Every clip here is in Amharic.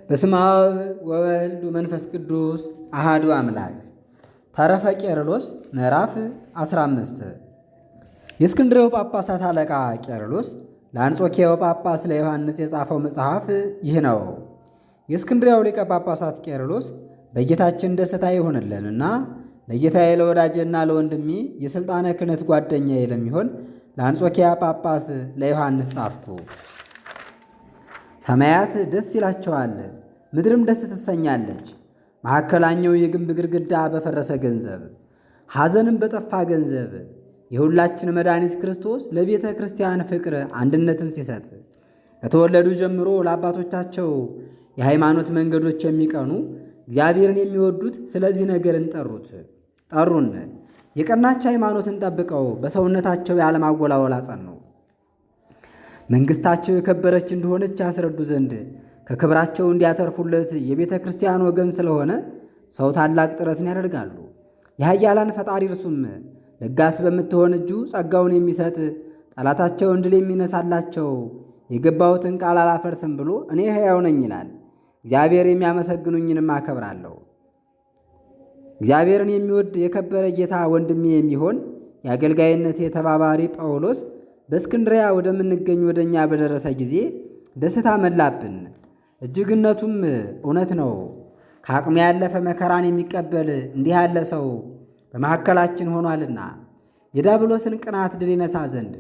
በስመ አብ ወወልድ ወመንፈስ ቅዱስ አሃዱ አምላክ። ተረፈ ቄርሎስ ምዕራፍ 15 የእስክንድርያው ጳጳሳት አለቃ ቄርሎስ ለአንጾኪያው ጳጳስ ለዮሐንስ የጻፈው መጽሐፍ ይህ ነው። የእስክንድርያው ሊቀ ጳጳሳት ቄርሎስ በጌታችን ደስታ ይሆንልንና ለጌታዬ ለወዳጄና ለወንድሜ የሥልጣነ ክህነት ጓደኛዬ ለሚሆን ለአንጾኪያ ጳጳስ ለዮሐንስ ጻፍኩ። ሰማያት ደስ ይላቸዋል፣ ምድርም ደስ ትሰኛለች። መካከላኛው የግንብ ግድግዳ በፈረሰ ገንዘብ፣ ሐዘንም በጠፋ ገንዘብ የሁላችን መድኃኒት ክርስቶስ ለቤተ ክርስቲያን ፍቅር አንድነትን ሲሰጥ ከተወለዱ ጀምሮ ለአባቶቻቸው የሃይማኖት መንገዶች የሚቀኑ እግዚአብሔርን የሚወዱት ስለዚህ ነገርን ጠሩን። የቀናች ሃይማኖትን ጠብቀው በሰውነታቸው ያለማወላወል አጸኑ። መንግሥታቸው የከበረች እንደሆነች ያስረዱ ዘንድ ከክብራቸው እንዲያተርፉለት የቤተ ክርስቲያን ወገን ስለሆነ ሰው ታላቅ ጥረትን ያደርጋሉ። የኃያላን ፈጣሪ እርሱም ለጋስ በምትሆን እጁ ጸጋውን የሚሰጥ ጠላታቸውን ድል የሚነሳላቸው የገባሁትን ቃል አላፈርስም ብሎ እኔ ሕያው ነኝ ይላል። እግዚአብሔር የሚያመሰግኑኝንም አከብራለሁ። እግዚአብሔርን የሚወድ የከበረ ጌታ ወንድሜ የሚሆን የአገልጋይነት የተባባሪ ጳውሎስ በእስክንድርያ ወደምንገኝ ወደ እኛ በደረሰ ጊዜ ደስታ መላብን። እጅግነቱም እውነት ነው። ከአቅሙ ያለፈ መከራን የሚቀበል እንዲህ ያለ ሰው በመካከላችን ሆኗልና የዲያብሎስን ቅናት ድል ይነሳ ዘንድ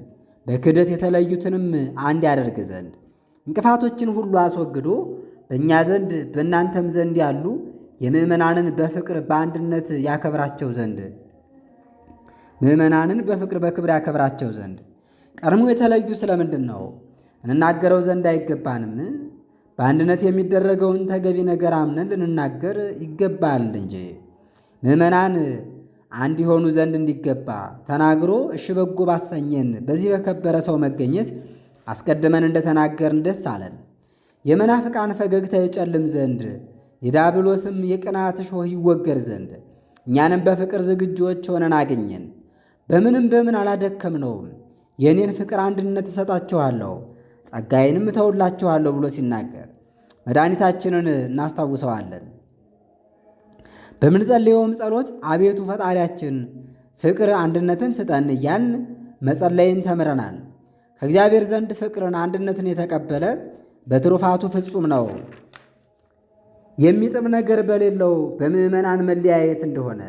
በክህደት የተለዩትንም አንድ ያደርግ ዘንድ እንቅፋቶችን ሁሉ አስወግዶ በእኛ ዘንድ በእናንተም ዘንድ ያሉ የምእመናንን በፍቅር በአንድነት ያከብራቸው ዘንድ በክብር ያከብራቸው ዘንድ ቀድሞ የተለዩ ስለምንድን ነው? እንናገረው ዘንድ አይገባንም? በአንድነት የሚደረገውን ተገቢ ነገር አምነን ልንናገር ይገባል እንጂ ምእመናን አንድ የሆኑ ዘንድ እንዲገባ ተናግሮ እሺ በጎ ባሰኘን በዚህ በከበረ ሰው መገኘት አስቀድመን እንደተናገርን ደስ አለን። የመናፍቃን ፈገግታ ይጨልም ዘንድ የዲያብሎስም የቅናት እሾህ ይወገድ ዘንድ እኛንም በፍቅር ዝግጁዎች ሆነን አገኘን። በምን አላደከምነውም። የእኔን ፍቅር አንድነት እሰጣችኋለሁ፣ ጸጋዬንም እተውላችኋለሁ ብሎ ሲናገር መድኃኒታችንን እናስታውሰዋለን። በምንጸልየውም ጸሎት አቤቱ ፈጣሪያችን ፍቅር አንድነትን ስጠን እያልን መጸለይን ተምረናል። ከእግዚአብሔር ዘንድ ፍቅርን አንድነትን የተቀበለ በትሩፋቱ ፍጹም ነው። የሚጥም ነገር በሌለው በምዕመናን መለያየት እንደሆነ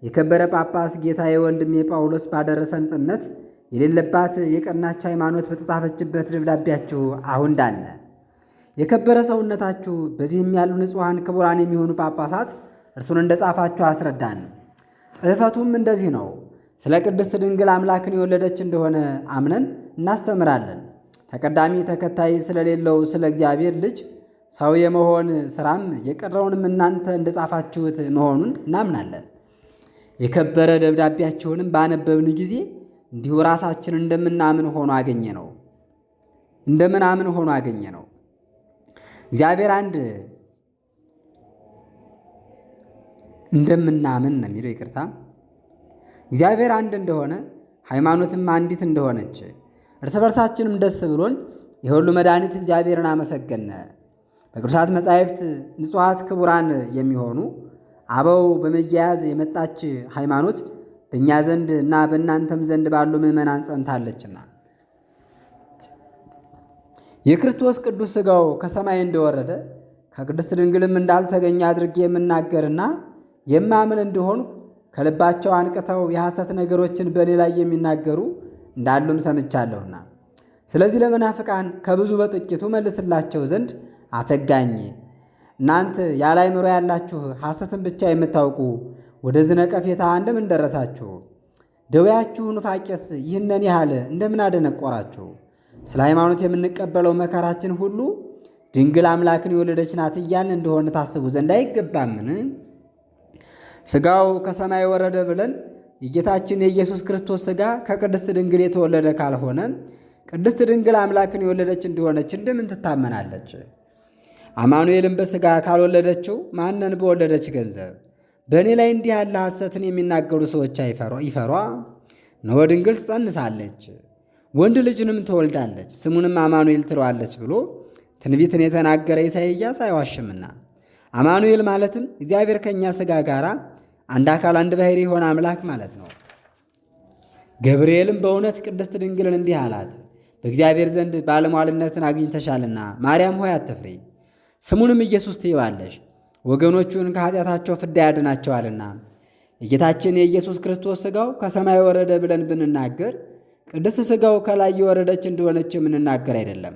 የከበረ ጳጳስ ጌታዬ ወንድሜ ጳውሎስ ባደረሰን ጽነት የሌለባት የቀናች ሃይማኖት በተጻፈችበት ደብዳቤያችሁ አሁን እንዳለ የከበረ ሰውነታችሁ በዚህም ያሉ ንጹሐን ክቡራን የሚሆኑ ጳጳሳት እርሱን እንደ ጻፋችሁ አስረዳን። ጽሕፈቱም እንደዚህ ነው። ስለ ቅድስት ድንግል አምላክን የወለደች እንደሆነ አምነን እናስተምራለን። ተቀዳሚ ተከታይ ስለሌለው ስለ እግዚአብሔር ልጅ ሰው የመሆን ሥራም የቀረውንም እናንተ እንደ ጻፋችሁት መሆኑን እናምናለን። የከበረ ደብዳቤያችሁንም ባነበብን ጊዜ እንዲሁ ራሳችን እንደምናምን ሆኖ አገኘ ነው። እግዚአብሔር አንድ እንደምናምን ነው የሚለው። ይቅርታ፣ እግዚአብሔር አንድ እንደሆነ ሃይማኖትም አንዲት እንደሆነች እርስ በርሳችንም ደስ ብሎን የሁሉ መድኃኒት እግዚአብሔርን አመሰገነ። በቅዱሳት መጻሕፍት ንጹሐት ክቡራን የሚሆኑ አበው በመያያዝ የመጣች ሃይማኖት በእኛ ዘንድ እና በእናንተም ዘንድ ባሉ ምዕመናን ጸንታለችና የክርስቶስ ቅዱስ ሥጋው ከሰማይ እንደወረደ ከቅድስት ድንግልም እንዳልተገኘ አድርጌ የምናገርና የማምን እንደሆንኩ ከልባቸው አንቅተው የሐሰት ነገሮችን በእኔ ላይ የሚናገሩ እንዳሉም ሰምቻለሁና ስለዚህ ለመናፍቃን ከብዙ በጥቂቱ መልስላቸው ዘንድ አተጋኝ። እናንተ ያለ አእምሮ ያላችሁ ሐሰትን ብቻ የምታውቁ ወደ ዝነቀፌታ እንደምን ደረሳችሁ? ደዌያችሁ ኑፋቄስ ይህንን ያህል እንደምን አደነቆራችሁ? ስለ ሃይማኖት የምንቀበለው መከራችን ሁሉ ድንግል አምላክን የወለደች ናት እያልን እንደሆነ ታስቡ ዘንድ አይገባምን? ሥጋው ከሰማይ ወረደ ብለን የጌታችን የኢየሱስ ክርስቶስ ሥጋ ከቅድስት ድንግል የተወለደ ካልሆነ ቅድስት ድንግል አምላክን የወለደች እንደሆነች እንደምን ትታመናለች? አማኑኤልን በሥጋ ካልወለደችው ማንን በወለደች ገንዘብ? በእኔ ላይ እንዲህ ያለ ሐሰትን የሚናገሩ ሰዎች ይፈሯ። እነሆ ድንግል ትጸንሳለች፣ ወንድ ልጅንም ትወልዳለች፣ ስሙንም አማኑኤል ትለዋለች ብሎ ትንቢትን የተናገረ ኢሳይያስ አይዋሽምና። አማኑኤል ማለትም እግዚአብሔር ከእኛ ሥጋ ጋር አንድ አካል አንድ ባሕርይ የሆነ አምላክ ማለት ነው። ገብርኤልም በእውነት ቅድስት ድንግልን እንዲህ አላት፣ በእግዚአብሔር ዘንድ ባለሟልነትን አግኝተሻልና ማርያም ሆይ አትፍሪ፣ ስሙንም ኢየሱስ ትይዋለሽ፣ ወገኖቹን ከኃጢአታቸው ፍዳ ያድናቸዋልና። የጌታችን የኢየሱስ ክርስቶስ ሥጋው ከሰማይ ወረደ ብለን ብንናገር ቅድስት ሥጋው ከላይ የወረደች እንደሆነች የምንናገር አይደለም፣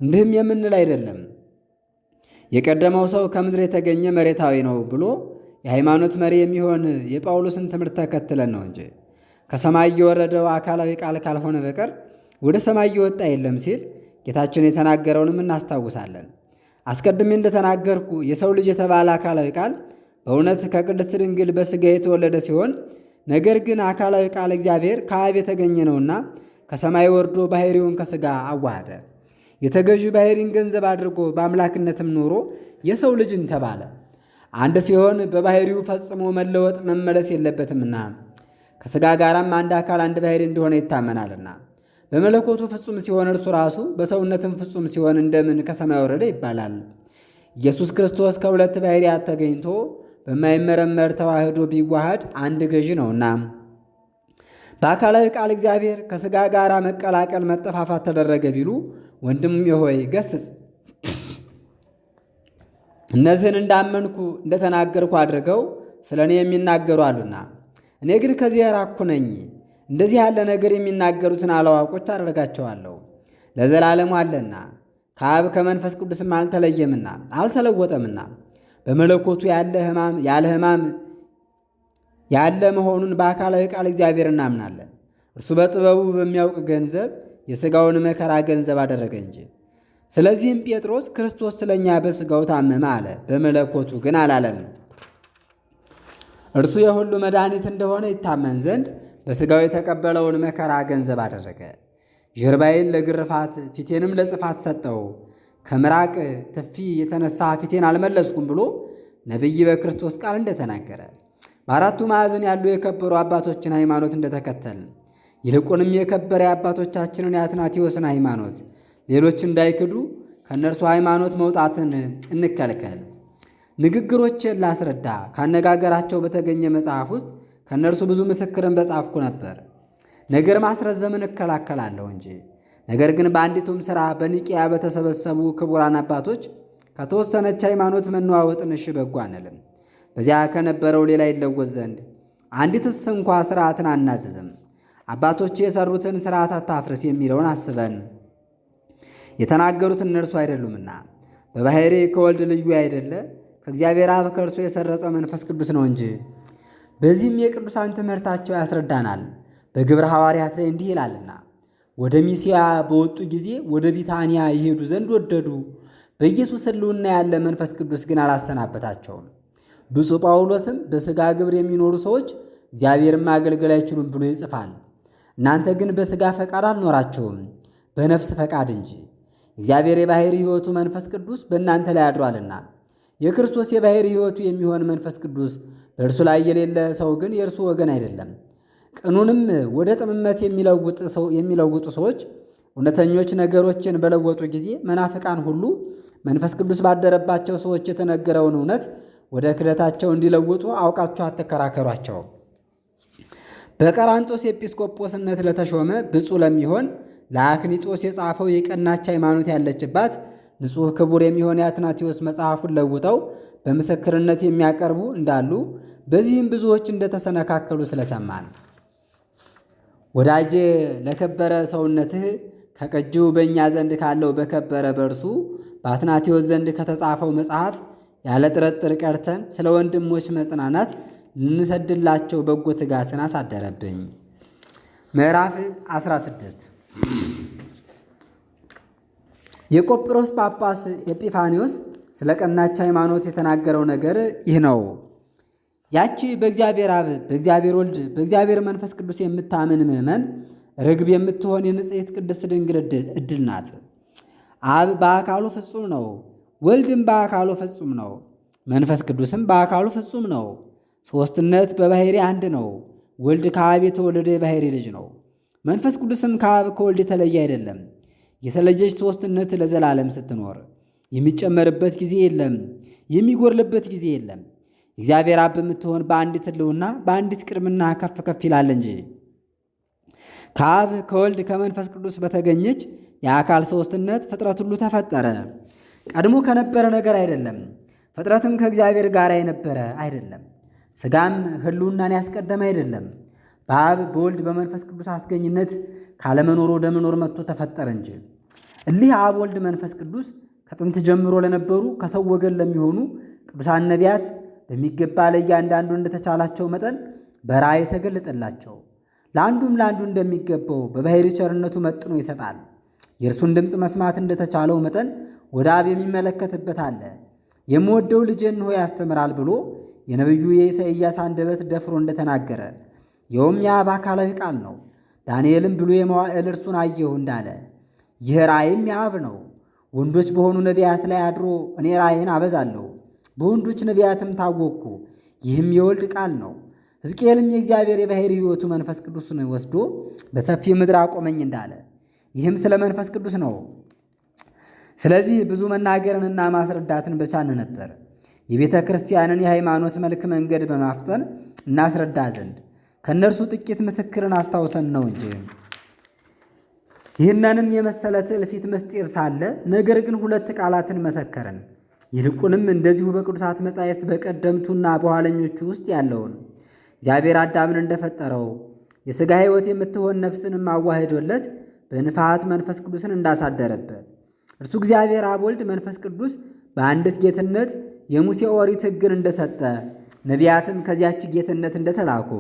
እንዲህም የምንል አይደለም። የቀደመው ሰው ከምድር የተገኘ መሬታዊ ነው ብሎ የሃይማኖት መሪ የሚሆን የጳውሎስን ትምህርት ተከትለን ነው እንጂ ከሰማይ የወረደው አካላዊ ቃል ካልሆነ በቀር ወደ ሰማይ የወጣ የለም ሲል ጌታችን የተናገረውንም እናስታውሳለን። አስቀድሜ እንደተናገርኩ የሰው ልጅ የተባለ አካላዊ ቃል በእውነት ከቅድስት ድንግል በሥጋ የተወለደ ሲሆን፣ ነገር ግን አካላዊ ቃል እግዚአብሔር ከአብ የተገኘ ነውና ከሰማይ ወርዶ ባሕርዩን ከሥጋ አዋሃደ። የተገዢ ባሕርይን ገንዘብ አድርጎ በአምላክነትም ኖሮ የሰው ልጅን ተባለ። አንድ ሲሆን በባሕርዩ ፈጽሞ መለወጥ መመለስ የለበትምና ከሥጋ ጋራም አንድ አካል አንድ ባሕርይ እንደሆነ ይታመናልና። በመለኮቱ ፍጹም ሲሆን እርሱ ራሱ በሰውነትም ፍጹም ሲሆን እንደምን ከሰማይ ወረደ ይባላል? ኢየሱስ ክርስቶስ ከሁለት ባሕርያት ተገኝቶ በማይመረመር ተዋህዶ ቢዋሃድ አንድ ገዢ ነውና። በአካላዊ ቃል እግዚአብሔር ከሥጋ ጋር መቀላቀል መጠፋፋት ተደረገ ቢሉ ወንድሜ ሆይ ገስጽ። እነዚህን እንዳመንኩ እንደተናገርኩ አድርገው ስለ እኔ የሚናገሩ አሉና፣ እኔ ግን ከዚህ የራቅሁ ነኝ። እንደዚህ ያለ ነገር የሚናገሩትን አላዋቆች አደርጋቸዋለሁ። ለዘላለሙ አለና ከአብ ከመንፈስ ቅዱስም አልተለየምና አልተለወጠምና በመለኮቱ ያለ ሕማም ያለ መሆኑን በአካላዊ ቃል እግዚአብሔር እናምናለን። እርሱ በጥበቡ በሚያውቅ ገንዘብ የሥጋውን መከራ ገንዘብ አደረገ እንጂ። ስለዚህም ጴጥሮስ ክርስቶስ ስለኛ በሥጋው ታመመ አለ፣ በመለኮቱ ግን አላለም። እርሱ የሁሉ መድኃኒት እንደሆነ ይታመን ዘንድ በሥጋው የተቀበለውን መከራ ገንዘብ አደረገ። ጀርባዬን ለግርፋት ፊቴንም ለጽፋት ሰጠው፣ ከምራቅ ትፊ የተነሳ ፊቴን አልመለስኩም ብሎ ነቢይ በክርስቶስ ቃል እንደተናገረ በአራቱ ማዕዘን ያሉ የከበሩ አባቶችን ሃይማኖት እንደተከተልን ይልቁንም የከበረ የአባቶቻችንን የአትናቴዎስን ሃይማኖት ሌሎች እንዳይክዱ ከእነርሱ ሃይማኖት መውጣትን እንከልከል። ንግግሮችን ላስረዳ ካነጋገራቸው በተገኘ መጽሐፍ ውስጥ ከእነርሱ ብዙ ምስክርን በጻፍኩ ነበር። ነገር ማስረዘምን እከላከላለሁ እንጂ። ነገር ግን በአንዲቱም ሥራ በኒቅያ በተሰበሰቡ ክቡራን አባቶች ከተወሰነች ሃይማኖት መነዋወጥን እሺ በጎ አንልም። በዚያ ከነበረው ሌላ ይለወጥ ዘንድ አንዲትስ እንኳ ሥርዓትን አናዝዝም። አባቶች የሠሩትን ሥርዓት አታፍርስ የሚለውን አስበን የተናገሩት እነርሱ አይደሉምና በባሕርይ ከወልድ ልዩ አይደለ ከእግዚአብሔር አብ ከእርሱ የሰረጸ መንፈስ ቅዱስ ነው እንጂ። በዚህም የቅዱሳን ትምህርታቸው ያስረዳናል። በግብረ ሐዋርያት ላይ እንዲህ ይላልና ወደ ሚስያ በወጡ ጊዜ ወደ ቢታንያ ይሄዱ ዘንድ ወደዱ። በኢየሱስ ሕልውና ያለ መንፈስ ቅዱስ ግን አላሰናበታቸውም። ብፁዕ ጳውሎስም በሥጋ ግብር የሚኖሩ ሰዎች እግዚአብሔርን ማገልገል አይችሉም ብሎ ይጽፋል። እናንተ ግን በሥጋ ፈቃድ አልኖራቸውም በነፍስ ፈቃድ እንጂ። እግዚአብሔር የባሕርይ ሕይወቱ መንፈስ ቅዱስ በእናንተ ላይ አድሯልና። የክርስቶስ የባሕርይ ሕይወቱ የሚሆን መንፈስ ቅዱስ በእርሱ ላይ የሌለ ሰው ግን የእርሱ ወገን አይደለም። ቅኑንም ወደ ጥምመት የሚለውጡ ሰዎች እውነተኞች ነገሮችን በለወጡ ጊዜ መናፍቃን ሁሉ መንፈስ ቅዱስ ባደረባቸው ሰዎች የተነገረውን እውነት ወደ ክደታቸው እንዲለውጡ አውቃችሁ አትከራከሯቸው። በቀራንጦስ ኤጲስቆጶስነት ለተሾመ ብፁዕ ለሚሆን ለአክኒጦስ የጻፈው የቀናች ሃይማኖት ያለችባት ንጹሕ ክቡር የሚሆን የአትናቴዎስ መጽሐፉን ለውጠው በምስክርነት የሚያቀርቡ እንዳሉ በዚህም ብዙዎች እንደተሰነካከሉ ስለሰማን ወዳጄ ለከበረ ሰውነትህ ከቅጂው በእኛ ዘንድ ካለው በከበረ በእርሱ በአትናቴዎስ ዘንድ ከተጻፈው መጽሐፍ ያለ ጥርጥር ቀርተን ስለ ወንድሞች መጽናናት ልንሰድላቸው በጎ ትጋትን አሳደረብኝ። ምዕራፍ 16 የቆጵሮስ ጳጳስ ኤጲፋኒዎስ ስለ ቀናች ሃይማኖት የተናገረው ነገር ይህ ነው። ያቺ በእግዚአብሔር አብ፣ በእግዚአብሔር ወልድ፣ በእግዚአብሔር መንፈስ ቅዱስ የምታምን ምእመን ርግብ የምትሆን የንጽሕት ቅድስት ድንግል ዕድል ናት። አብ በአካሉ ፍጹም ነው፣ ወልድም በአካሉ ፍጹም ነው፣ መንፈስ ቅዱስም በአካሉ ፍጹም ነው። ሦስትነት በባሕርይ አንድ ነው። ወልድ ከአብ የተወለደ የባሕርይ ልጅ ነው። መንፈስ ቅዱስም ከአብ ከወልድ የተለየ አይደለም። የተለየች ሦስትነት ለዘላለም ስትኖር የሚጨመርበት ጊዜ የለም፣ የሚጎድልበት ጊዜ የለም። እግዚአብሔር አብ በምትሆን በአንዲት ሕልውና በአንዲት ቅድምና ከፍ ከፍ ይላል እንጂ ከአብ ከወልድ ከመንፈስ ቅዱስ በተገኘች የአካል ሦስትነት ፍጥረት ሁሉ ተፈጠረ። ቀድሞ ከነበረ ነገር አይደለም፣ ፍጥረትም ከእግዚአብሔር ጋር የነበረ አይደለም። ሥጋም ሕልውናን ያስቀደመ አይደለም። በአብ በወልድ በመንፈስ ቅዱስ አስገኝነት ካለመኖር ወደ መኖር መጥቶ ተፈጠረ እንጂ። እሊህ አብ፣ ወልድ፣ መንፈስ ቅዱስ ከጥንት ጀምሮ ለነበሩ ከሰው ወገን ለሚሆኑ ቅዱሳን ነቢያት በሚገባ ለእያንዳንዱ እንደተቻላቸው መጠን በራእይ ተገለጠላቸው። ለአንዱም ለአንዱ እንደሚገባው በባሕርይ ቸርነቱ መጥኖ ይሰጣል። የእርሱን ድምፅ መስማት እንደተቻለው መጠን ወደ አብ የሚመለከትበት አለ። የምወደው ልጄን ሆይ ያስተምራል ብሎ የነቢዩ የኢሳይያስ አንደበት ደፍሮ እንደተናገረ ይኸውም የአብ አካላዊ ቃል ነው። ዳንኤልም ብሎ የመዋዕል እርሱን አየሁ እንዳለ ይህ ራእይም የአብ ነው። ወንዶች በሆኑ ነቢያት ላይ አድሮ እኔ ራእይን አበዛለሁ፣ በወንዶች ነቢያትም ታወቅኩ። ይህም የወልድ ቃል ነው። ሕዝቅኤልም የእግዚአብሔር የባሕርይ ሕይወቱ መንፈስ ቅዱስን ወስዶ በሰፊ ምድር አቆመኝ እንዳለ ይህም ስለ መንፈስ ቅዱስ ነው። ስለዚህ ብዙ መናገርንና ማስረዳትን በቻልን ነበር፣ የቤተ ክርስቲያንን የሃይማኖት መልክ መንገድ በማፍጠን እናስረዳ ዘንድ ከእነርሱ ጥቂት ምስክርን አስታውሰን ነው እንጂ። ይህንንም የመሰለ ትዕልፊት ምስጢር ሳለ ነገር ግን ሁለት ቃላትን መሰከርን። ይልቁንም እንደዚሁ በቅዱሳት መጻሕፍት በቀደምቱና በኋለኞቹ ውስጥ ያለውን እግዚአብሔር አዳምን እንደፈጠረው የሥጋ ሕይወት የምትሆን ነፍስንም አዋህዶለት በንፋት መንፈስ ቅዱስን እንዳሳደረበት እርሱ እግዚአብሔር አብ፣ ወልድ፣ መንፈስ ቅዱስ በአንዲት ጌትነት የሙሴ ኦሪት ሕግን እንደሰጠ ነቢያትም ከዚያች ጌትነት እንደተላኩ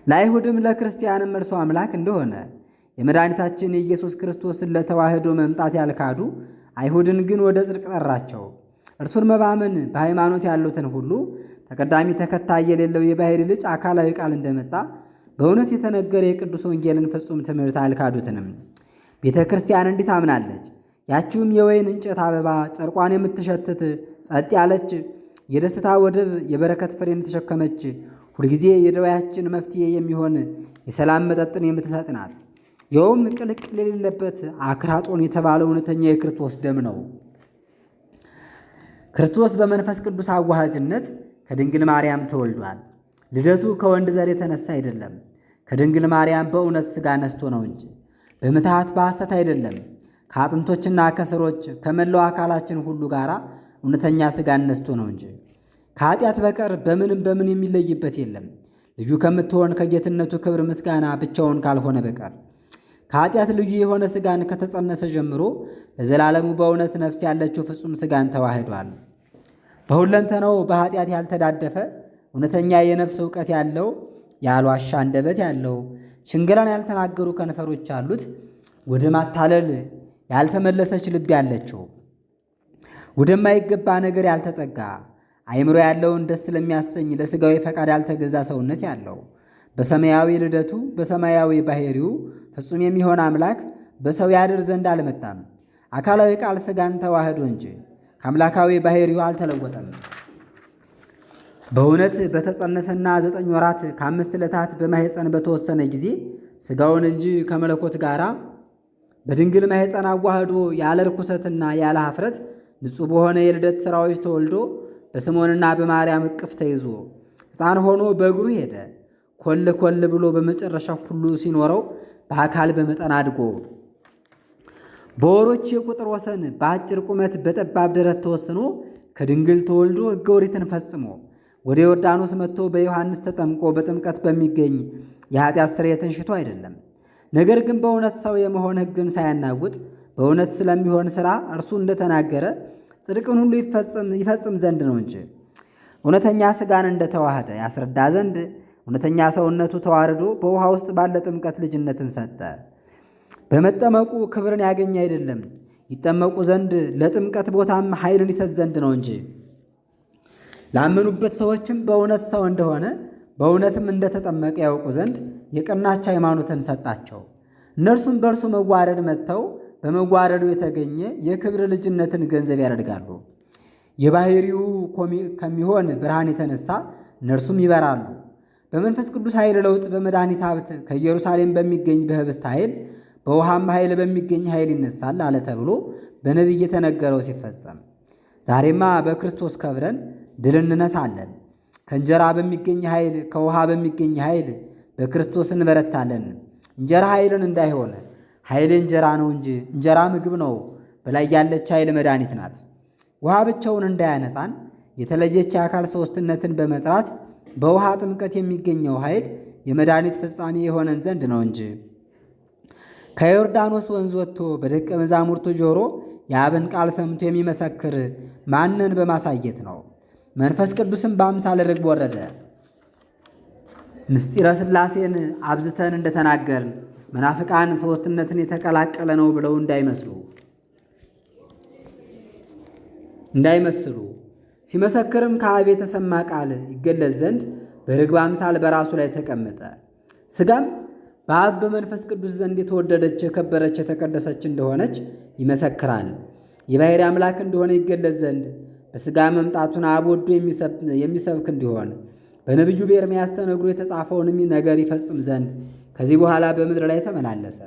ለአይሁድም ለክርስቲያንም እርሱ አምላክ እንደሆነ የመድኃኒታችን የኢየሱስ ክርስቶስን ለተዋህዶ መምጣት ያልካዱ አይሁድን ግን ወደ ጽድቅ ጠራቸው። እርሱን መባመን በሃይማኖት ያሉትን ሁሉ ተቀዳሚ ተከታይ የሌለው የባሕርይ ልጅ አካላዊ ቃል እንደመጣ በእውነት የተነገረ የቅዱስ ወንጌልን ፍጹም ትምህርት አልካዱትንም። ቤተ ክርስቲያን እንዲህ ታምናለች። ያችውም የወይን እንጨት አበባ ጨርቋን የምትሸትት ጸጥ ያለች የደስታ ወደብ የበረከት ፍሬን የተሸከመች ሁልጊዜ የደዌያችን መፍትሔ የሚሆን የሰላም መጠጥን የምትሰጥ ናት። ይኸውም ቅልቅል የሌለበት አክራጦን የተባለ እውነተኛ የክርስቶስ ደም ነው። ክርስቶስ በመንፈስ ቅዱስ አዋሃጅነት ከድንግል ማርያም ተወልዷል። ልደቱ ከወንድ ዘር የተነሳ አይደለም፣ ከድንግል ማርያም በእውነት ሥጋ ነስቶ ነው እንጂ በምትሃት በሐሰት አይደለም። ከአጥንቶችና ከሥሮች ከመላው አካላችን ሁሉ ጋር እውነተኛ ሥጋን ነስቶ ነው እንጂ ከኃጢአት በቀር በምን የሚለይበት የለም። ልዩ ከምትሆን ከጌትነቱ ክብር ምስጋና ብቻውን ካልሆነ በቀር ከኃጢአት ልዩ የሆነ ሥጋን ከተጸነሰ ጀምሮ ለዘላለሙ በእውነት ነፍስ ያለችው ፍጹም ሥጋን ተዋህዷል። በሁለንተናው በኃጢአት ያልተዳደፈ እውነተኛ የነፍስ ዕውቀት ያለው ያልዋሻ አንደበት ያለው ሽንገላን ያልተናገሩ ከንፈሮች አሉት ወደ ማታለል ያልተመለሰች ልብ ያለችው ወደማይገባ ነገር ያልተጠጋ አእምሮ ያለውን ደስ ለሚያሰኝ ለሥጋዊ ፈቃድ ያልተገዛ ሰውነት ያለው በሰማያዊ ልደቱ በሰማያዊ ባሕርዩ ፍጹም የሚሆን አምላክ በሰው ያድር ዘንድ አልመጣም። አካላዊ ቃል ሥጋን ተዋህዶ እንጂ ከአምላካዊ ባሕርዩ አልተለወጠም። በእውነት በተጸነሰና 9 ወራት ከ5 ዕለታት በማኅፀን በተወሰነ ጊዜ ሥጋውን እንጂ ከመለኮት ጋር በድንግል ማኅፀን አዋህዶ ያለ ርኩሰትና ያለ ኀፍረት ንጹሕ በሆነ የልደት ሥራዎች ተወልዶ በስምዖንና በማርያም እቅፍ ተይዞ ሕፃን ሆኖ በእግሩ ሄደ። ኮል ኮል ብሎ በመጨረሻ ሁሉ ሲኖረው በአካል በመጠን አድጎ በወሮች የቁጥር ወሰን በአጭር ቁመት በጠባብ ደረት ተወስኖ ከድንግል ተወልዶ ሕገ ኦሪትን ፈጽሞ ወደ ዮርዳኖስ መጥቶ በዮሐንስ ተጠምቆ በጥምቀት በሚገኝ የኃጢአት ስርየትን ሽቶ አይደለም። ነገር ግን በእውነት ሰው የመሆን ሕግን ሳያናውጥ በእውነት ስለሚሆን ሥራ እርሱ እንደተናገረ ጽድቅን ሁሉ ይፈጽም ዘንድ ነው እንጂ እውነተኛ ሥጋን እንደተዋህደ ያስረዳ ዘንድ እውነተኛ ሰውነቱ ተዋርዶ በውሃ ውስጥ ባለ ጥምቀት ልጅነትን ሰጠ። በመጠመቁ ክብርን ያገኘ አይደለም፣ ይጠመቁ ዘንድ ለጥምቀት ቦታም ኃይልን ይሰጥ ዘንድ ነው እንጂ ላመኑበት ሰዎችም በእውነት ሰው እንደሆነ በእውነትም እንደተጠመቀ ያውቁ ዘንድ የቀናች ሃይማኖትን ሰጣቸው። እነርሱም በእርሱ መዋረድ መጥተው በመዋረዱ የተገኘ የክብር ልጅነትን ገንዘብ ያደርጋሉ። የባሕርዩ ከሚሆን ብርሃን የተነሳ እነርሱም ይበራሉ። በመንፈስ ቅዱስ ኃይል ለውጥ በመድኃኒት ሀብት ከኢየሩሳሌም በሚገኝ በኅብስት ኃይል በውሃም ኃይል በሚገኝ ኃይል ይነሳል አለ ተብሎ በነቢይ የተነገረው ሲፈጸም ዛሬማ በክርስቶስ ከብረን ድል እንነሳለን። ከእንጀራ በሚገኝ ኃይል ከውሃ በሚገኝ ኃይል በክርስቶስ እንበረታለን። እንጀራ ኃይልን እንዳይሆን ኃይል እንጀራ ነው እንጂ እንጀራ ምግብ ነው። በላይ ያለች ኃይል መድኃኒት ናት። ውሃ ብቻውን እንዳያነጻን የተለየች የአካል ሦስትነትን በመጥራት በውሃ ጥምቀት የሚገኘው ኃይል የመድኃኒት ፍጻሜ የሆነን ዘንድ ነው እንጂ ከዮርዳኖስ ወንዝ ወጥቶ በደቀ መዛሙርቱ ጆሮ የአብን ቃል ሰምቶ የሚመሰክር ማንን በማሳየት ነው? መንፈስ ቅዱስም በአምሳለ ርግብ ወረደ። ምስጢረ ሥላሴን አብዝተን እንደተናገርን መናፍቃን ሦስትነትን የተቀላቀለ ነው ብለው እንዳይመስሉ ሲመሰክርም ከአብ የተሰማ ቃል ይገለጽ ዘንድ በርግብ አምሳል በራሱ ላይ ተቀመጠ። ሥጋም በአብ በመንፈስ ቅዱስ ዘንድ የተወደደች የከበረች የተቀደሰች እንደሆነች ይመሰክራል። የባሕርይ አምላክ እንደሆነ ይገለጽ ዘንድ በሥጋ መምጣቱን አብ ወዶ የሚሰብክ እንዲሆን በነቢዩ በኤርምያስ ተነግሮ የተጻፈውንም ነገር ይፈጽም ዘንድ ከዚህ በኋላ በምድር ላይ ተመላለሰ።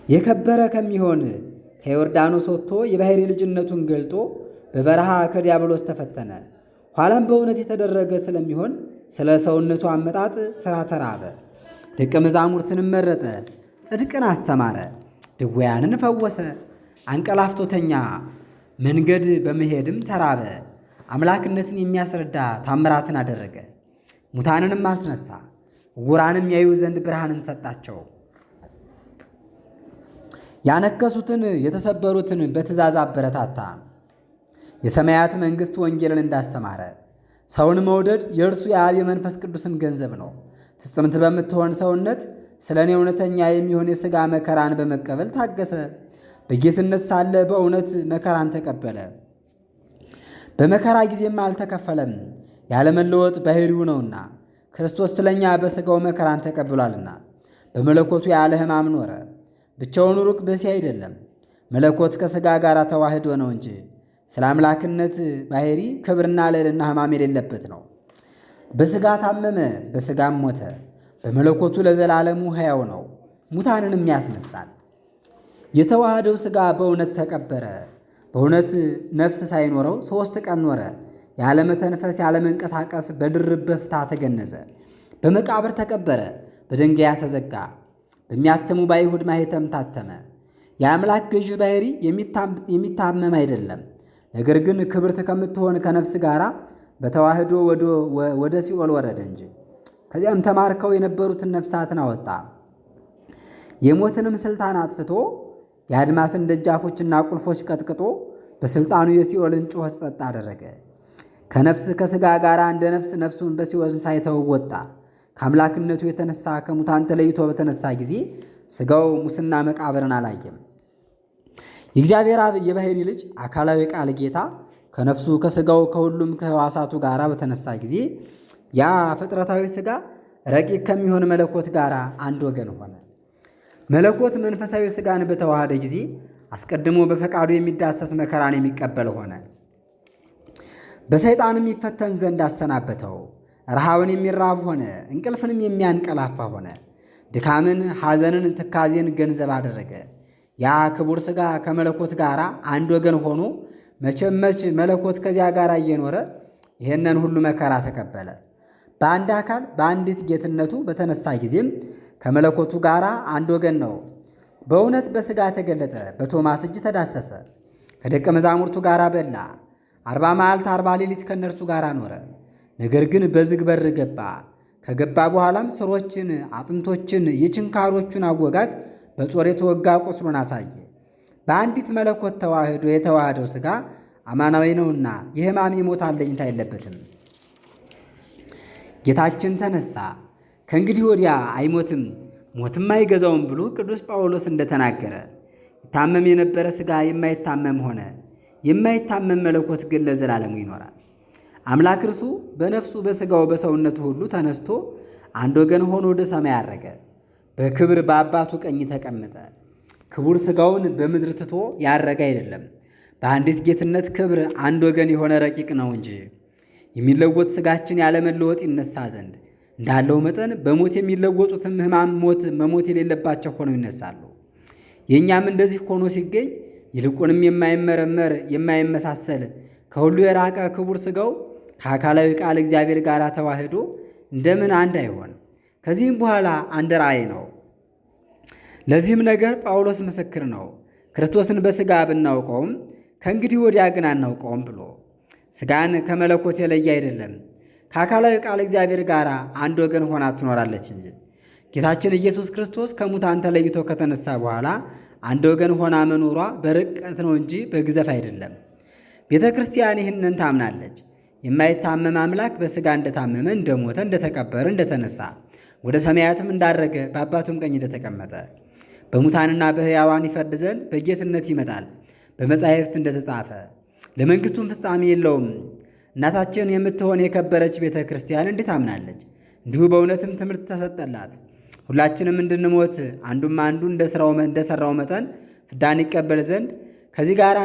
የከበረ ከሚሆን ከዮርዳኖስ ወጥቶ የባሕርይ ልጅነቱን ገልጦ በበረሃ ከዲያብሎስ ተፈተነ። ኋላም በእውነት የተደረገ ስለሚሆን ስለ ሰውነቱ አመጣጥ ሥራ ተራበ። ደቀ መዛሙርትንም መረጠ። ጽድቅን አስተማረ፣ ድውያንን ፈወሰ፣ አንቀላፍቶተኛ መንገድ በመሄድም ተራበ። አምላክነትን የሚያስረዳ ታምራትን አደረገ። ሙታንንም አስነሳ፣ ዕውራንም ያዩ ዘንድ ብርሃንን ሰጣቸው። ያነከሱትን የተሰበሩትን በትእዛዝ አበረታታ። የሰማያት መንግሥት ወንጌልን እንዳስተማረ ሰውን መውደድ የእርሱ የአብ የመንፈስ ቅዱስን ገንዘብ ነው። ፍጽምት በምትሆን ሰውነት ስለ እኔ እውነተኛ የሚሆን የሥጋ መከራን በመቀበል ታገሰ። በጌትነት ሳለ በእውነት መከራን ተቀበለ። በመከራ ጊዜም አልተከፈለም፣ ያለመለወጥ ባሕርዩ ነውና። ክርስቶስ ስለ እኛ በሥጋው መከራን ተቀብሏልና በመለኮቱ ያለ ሕማም ኖረ። ብቻውን ሩቅ ብእሲ አይደለም፣ መለኮት ከሥጋ ጋር ተዋህዶ ነው እንጂ ስለ አምላክነት ባሕርይ ክብርና ልዕልና ሕማም የሌለበት ነው። በሥጋ ታመመ፣ በሥጋም ሞተ። በመለኮቱ ለዘላለሙ ሕያው ነው፣ ሙታንንም ያስነሳል። የተዋህደው ሥጋ በእውነት ተቀበረ። በእውነት ነፍስ ሳይኖረው 3 ቀን ኖረ። ያለመተንፈስ ያለመንቀሳቀስ በድርብ በፍታ ተገነዘ። በመቃብር ተቀበረ፣ በድንጋይ ተዘጋ። በሚያተሙ በአይሁድ ማኅተም ታተመ። የአምላክ ገዥ ባሕርይ የሚታመም አይደለም። ነገር ግን ክብርት ከምትሆን ከነፍስ ጋር በተዋህዶ ወደ ሲኦል ወረደ እንጂ። ከዚያም ተማርከው የነበሩትን ነፍሳትን አወጣ። የሞትንም ስልጣን አጥፍቶ የአድማስን ደጃፎችና ቁልፎች ቀጥቅጦ በሥልጣኑ የሲኦልን ጩኸት ጸጥ አደረገ። ከነፍስ ከሥጋ ጋር እንደ ነፍስ ነፍሱን በሲኦል ሳይተው ወጣ። ከአምላክነቱ የተነሳ ከሙታን ተለይቶ በተነሳ ጊዜ ሥጋው ሙስና መቃብርን አላየም። የእግዚአብሔር አብ የባሕርይ ልጅ አካላዊ ቃል ጌታ ከነፍሱ ከሥጋው ከሁሉም ከሕዋሳቱ ጋር በተነሳ ጊዜ ያ ፍጥረታዊ ሥጋ ረቂቅ ከሚሆን መለኮት ጋር አንድ ወገን ሆነ። መለኮት መንፈሳዊ ሥጋን በተዋሃደ ጊዜ አስቀድሞ በፈቃዱ የሚዳሰስ መከራን የሚቀበል ሆነ። በሰይጣንም ይፈተን ዘንድ አሰናበተው። ረሃብን የሚራብ ሆነ፣ እንቅልፍንም የሚያንቀላፋ ሆነ። ድካምን፣ ሐዘንን፣ ትካዜን ገንዘብ አደረገ። ያ ክቡር ሥጋ ከመለኮት ጋር አንድ ወገን ሆኖ መቼመች መለኮት ከዚያ ጋር እየኖረ ይህንን ሁሉ መከራ ተቀበለ። በአንድ አካል በአንዲት ጌትነቱ በተነሳ ጊዜም ከመለኮቱ ጋር አንድ ወገን ነው። በእውነት በሥጋ ተገለጠ። በቶማስ እጅ ተዳሰሰ። ከደቀ መዛሙርቱ ጋር በላ። 40 መዓልት 40 ሌሊት ከእነርሱ ጋር ኖረ። ነገር ግን በዝግ በር ገባ። ከገባ በኋላም ስሮችን፣ አጥንቶችን፣ የችንካሮቹን አወጋግ በጦር የተወጋ ቁስሉን አሳየ። በአንዲት መለኮት ተዋህዶ የተዋህደው ሥጋ አማናዊ ነውና የሕማም የሞት አለኝታ የለበትም። ጌታችን ተነሳ፣ ከእንግዲህ ወዲያ አይሞትም ሞትም አይገዛውም ብሎ ቅዱስ ጳውሎስ እንደተናገረ ይታመም የነበረ ሥጋ የማይታመም ሆነ። የማይታመም መለኮት ግን ለዘላለሙ ይኖራል። አምላክ እርሱ በነፍሱ በሥጋው በሰውነቱ ሁሉ ተነስቶ አንድ ወገን ሆኖ ወደ ሰማይ አረገ። በክብር በአባቱ ቀኝ ተቀመጠ። ክቡር ሥጋውን በምድር ትቶ ያረገ አይደለም፣ በአንዲት ጌትነት ክብር አንድ ወገን የሆነ ረቂቅ ነው እንጂ። የሚለወጥ ሥጋችን ያለመለወጥ ይነሳ ዘንድ እንዳለው መጠን በሞት የሚለወጡትም ሕማም መሞት የሌለባቸው ሆነው ይነሳሉ። የእኛም እንደዚህ ሆኖ ሲገኝ ይልቁንም የማይመረመር የማይመሳሰል ከሁሉ የራቀ ክቡር ሥጋው ከአካላዊ ቃል እግዚአብሔር ጋር ተዋህዶ እንደምን አንድ አይሆን? ከዚህም በኋላ አንድ ራእይ ነው። ለዚህም ነገር ጳውሎስ ምስክር ነው። ክርስቶስን በሥጋ ብናውቀውም ከእንግዲህ ወዲያ ግን አናውቀውም ብሎ ሥጋን ከመለኮት የለየ አይደለም፣ ከአካላዊ ቃል እግዚአብሔር ጋር አንድ ወገን ሆና ትኖራለች እንጂ። ጌታችን ኢየሱስ ክርስቶስ ከሙታን ተለይቶ ከተነሳ በኋላ አንድ ወገን ሆና መኖሯ በርቀት ነው እንጂ በግዘፍ አይደለም። ቤተ ክርስቲያን ይህንን ታምናለች። የማይታመም አምላክ በሥጋ እንደታመመ፣ እንደሞተ፣ እንደተቀበረ፣ እንደተነሳ፣ ወደ ሰማያትም እንዳረገ፣ በአባቱም ቀኝ እንደተቀመጠ፣ በሙታንና በሕያዋን ይፈርድ ዘንድ በጌትነት ይመጣል በመጻሕፍት እንደተጻፈ፣ ለመንግሥቱም ፍጻሜ የለውም። እናታችን የምትሆን የከበረች ቤተ ክርስቲያን እንዲህ ታምናለች። እንዲሁ በእውነትም ትምህርት ተሰጠላት። ሁላችንም እንድንሞት አንዱም አንዱ እንደሠራው መጠን ፍዳን ይቀበል ዘንድ ከዚህ ጋር